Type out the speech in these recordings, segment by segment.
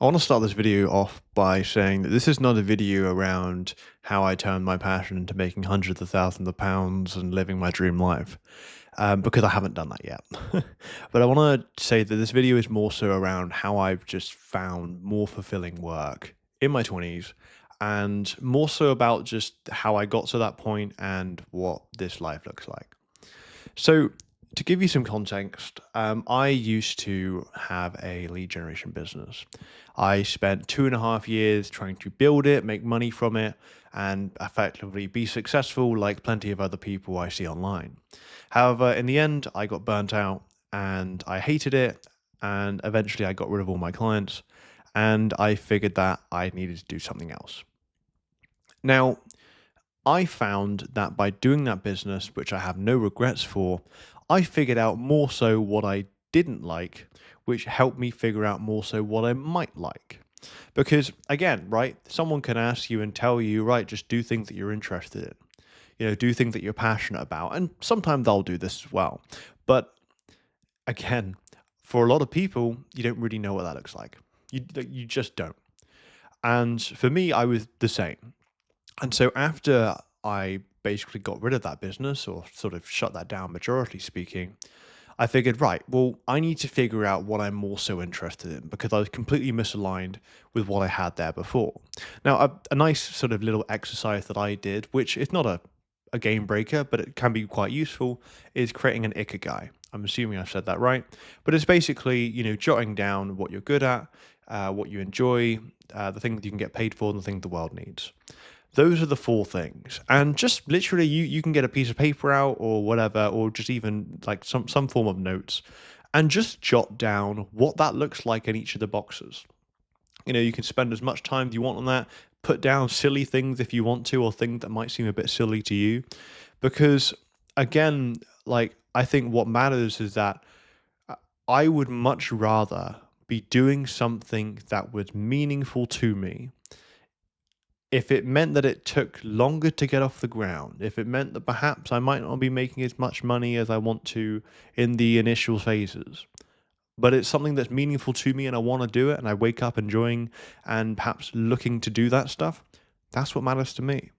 I want to start this video off by saying that this is not a video around how I turned my passion into making hundreds of thousands of pounds and living my dream life, because I haven't done that yet. But I want to say that this video is more so around how I've just found more fulfilling work in my 20s and more so about just how I got to that point and what this life looks like. So, to give you some context, I used to have a lead generation business. I spent 2.5 years trying to build it, make money from it, and effectively be successful like plenty of other people I see online. However, in the end, I got burnt out and I hated it. And eventually, I got rid of all my clients and I figured that I needed to do something else. Now, I found that by doing that business, which I have no regrets for, I figured out more so what I didn't like, which helped me figure out more so what I might like. Because again, right, someone can ask you and tell you, right, just do things that you're interested in, do things that you're passionate about. And sometimes they'll do this as well. But again, for a lot of people, you don't really know what that looks like. You just don't. And for me, I was the same. And so after I basically got rid of that business or sort of shut that down, majority speaking, I figured, right, well, I need to figure out what I'm also interested in because I was completely misaligned with what I had there before. Now, a nice sort of little exercise that I did, which is not a game breaker, but it can be quite useful, is creating an Ikigai. I'm assuming I said that right. But it's basically, jotting down what you're good at, what you enjoy, the things that you can get paid for, and the things the world needs. Those are the four things. And just literally you can get a piece of paper out or whatever, or just even like some form of notes and just jot down what that looks like in each of the boxes. You can spend as much time as you want on that, put down silly things if you want to, or things that might seem a bit silly to you. Because again, like I think what matters is that I would much rather be doing something that was meaningful to me if it meant that it took longer to get off the ground, if it meant that perhaps I might not be making as much money as I want to in the initial phases, but it's something that's meaningful to me and I want to do it and I wake up enjoying and perhaps looking to do that stuff, that's what matters to me.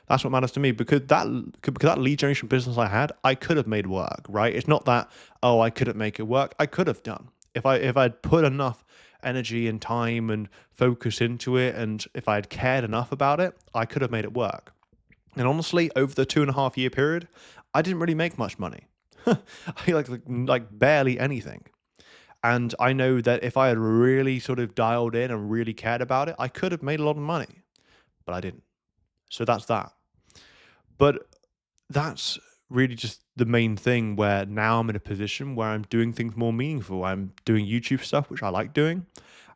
That's what matters to me because that lead generation business I had, I could have made work, right? It's not that, oh, I couldn't make it work. I could have done. If I'd put enough energy and time and focus into it, and if I had cared enough about it, I could have made it work. And honestly, over the 2.5 year period, I didn't really make much money. I like barely anything. And I know that if I had really sort of dialed in and really cared about it, I could have made a lot of money, but I didn't. So that's that. But that's really just the main thing where now I'm in a position where I'm doing things more meaningful. I'm doing YouTube stuff, which I like doing,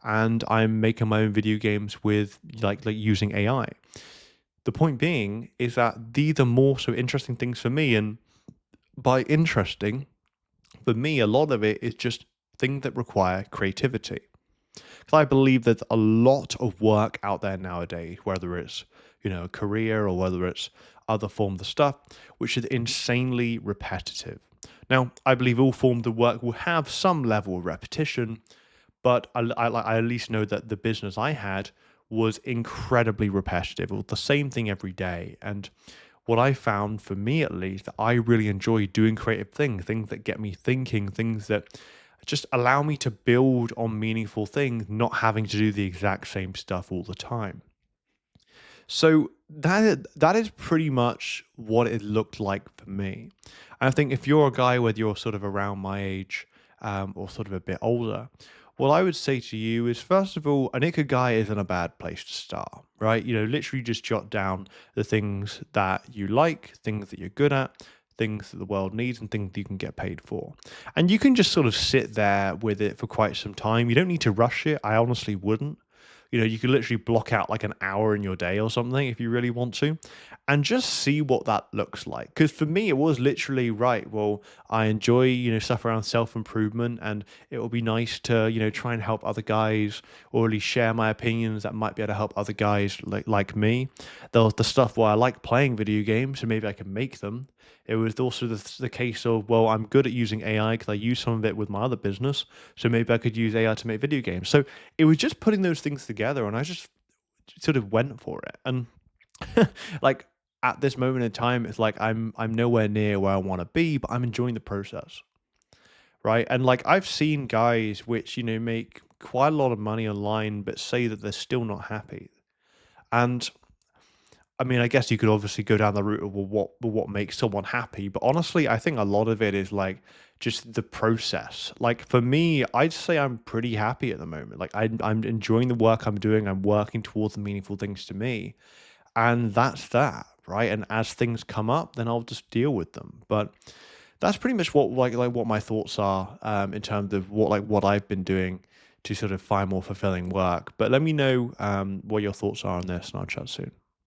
and I'm making my own video games with like using AI. The point being is that these are more so interesting things for me. And by interesting, for me, a lot of it is just things that require creativity. Because I believe there's a lot of work out there nowadays, whether it's, a career or whether it's other forms of stuff, which is insanely repetitive. Now, I believe all forms of work will have some level of repetition, but I at least know that the business I had was incredibly repetitive. It was the same thing every day. And what I found for me at least, that I really enjoy doing creative things that get me thinking, things that just allow me to build on meaningful things, not having to do the exact same stuff all the time. So that is pretty much what it looked like for me. And I think if you're a guy, whether you're sort of around my age or sort of a bit older, what I would say to you is, first of all, an Ikigai isn't a bad place to start, right? Literally just jot down the things that you like, things that you're good at, things that the world needs, and things that you can get paid for. And you can just sort of sit there with it for quite some time. You don't need to rush it. I honestly wouldn't. You could literally block out like an hour in your day or something if you really want to, and just see what that looks like. Because for me, it was literally right. Well, I enjoy, stuff around self improvement, and it will be nice to, try and help other guys, or at least share my opinions that might be able to help other guys like me. There was the stuff where I like playing video games, so maybe I can make them. It was also the case of, well, I'm good at using AI because I use some of it with my other business, so maybe I could use AI to make video games. So it was just putting those things together, and I just sort of went for it. And like at this moment in time, it's like I'm nowhere near where I want to be, but I'm enjoying the process, right? And like I've seen guys which make quite a lot of money online, but say that they're still not happy. And I mean, I guess you could obviously go down the route of, well, what makes someone happy, but honestly, I think a lot of it is like just the process. Like for me, I'd say I'm pretty happy at the moment. Like I'm enjoying the work I'm doing. I'm working towards the meaningful things to me, and that's that, right? And as things come up, then I'll just deal with them. But that's pretty much what like what my thoughts are in terms of what I've been doing to sort of find more fulfilling work. But let me know what your thoughts are on this, and I'll chat soon.